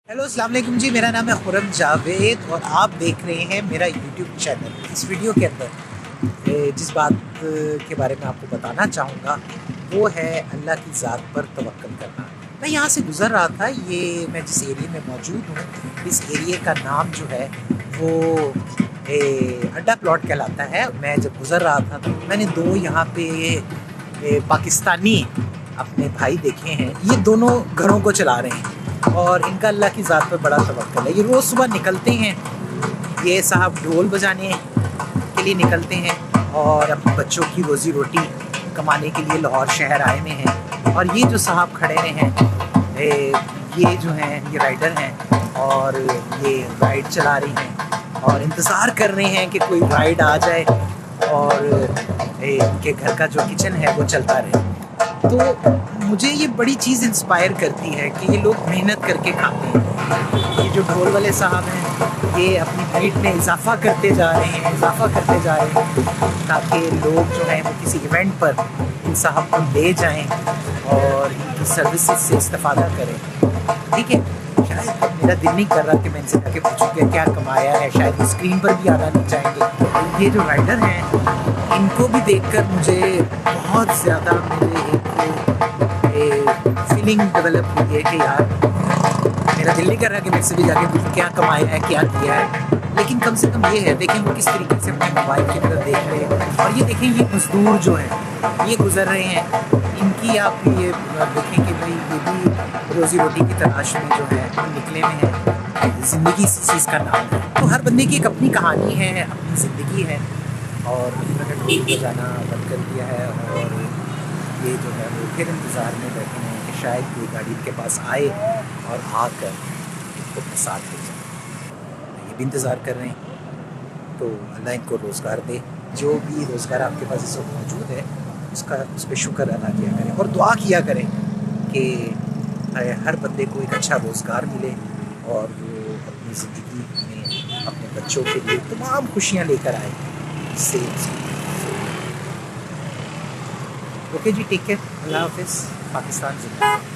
Hello अस्सलाम वालेकुम जी, मेरा नाम है खुरम जावेद और आप देख रहे हैं मेरा यूट्यूब चैनल। इस वीडियो के अंदर जिस बात के बारे में आपको बताना चाहूँगा वो है अल्लाह की ज़ात पर तवक्कल करना। मैं यहाँ से गुज़र रहा था, ये मैं जिस एरिया में मौजूद हूँ इस एरिया का नाम जो है वो अड्डा प्लॉट कहलाता है। मैं जब गुज़र रहा था तो मैंने दो यहाँ पे पाकिस्तानी अपने भाई देखे हैं। ये दोनों घरों को चला रहे हैं और इनका अल्लाह की ज़ात पर बड़ा तवक्कल है। ये रोज़ सुबह निकलते हैं, ये साहब ढोल बजाने के लिए निकलते हैं और अपने बच्चों की रोज़ी रोटी कमाने के लिए लाहौर शहर आए हुए हैं। और ये जो साहब खड़े हुए हैं ये जो हैं ये राइडर हैं और ये राइड चला रही हैं और इंतज़ार कर रहे हैं कि कोई राइड आ जाए और इनके घर का जो किचन है वो चलता रहे। तो मुझे ये बड़ी चीज़ इंस्पायर करती है कि ये लोग मेहनत करके खाते हैं। ये जो ढोल वाले साहब हैं ये अपनी डाइट में इजाफा करते जा रहे हैं ताकि लोग जो हैं वो किसी इवेंट पर इन साहब को ले जाएं और इनकी सर्विसेज से इस्तेफादा करें। ठीक है, शायद मेरा दिल नहीं कर रहा कि मैं इनसे जाके पूछूं कि क्या कमाया है, शायद स्क्रीन पर भी आना नहीं चाहेंगे। ये जो राइडर हैं इनको भी देखकर मुझे बहुत ज़्यादा मेरे एक फीलिंग डेवलप हुई है कि यार मेरा दिल नहीं कर रहा कि मैं इससे भी जाके पूछूं क्या कमाया है, क्या किया है, लेकिन कम से कम ये है। देखें वो किस तरीके से अपने मोबाइल की तरफ देख रहे हैं और ये देखें ये मजदूर जो हैं ये गुजर रहे हैं। इनकी आप ये देखें कि भाई ये भी रोज़ी रोटी की तलाश में जो है वो निकले हुए हैं। ज़िंदगी इसी चीज़ का नाम है। तो हर बंदे की एक अपनी कहानी है, अपनी ज़िंदगी है और उन्होंने ढोल बजाना बंद कर दिया है और ये जो है वो फिर इंतज़ार में बैठे हैं कि शायद कोई गाड़ी के पास आए और आकर इनको अपने साथ ले जाए। ये भी इंतज़ार कर रहे हैं। तो अल्लाह इनको रोज़गार दे। जो भी रोज़गार आपके पास इस वक्त मौजूद है उस पर शुक्र अदा किया करें और दुआ किया करें कि हर बंदे को एक अच्छा रोज़गार मिले और वो अपनी ज़िंदगी में अपने बच्चों के लिए तमाम खुशियाँ लेकर आए। से ओके जी, ठीक है, अल्लाह हाफ़िज़। पाकिस्तान जिंदाबाद।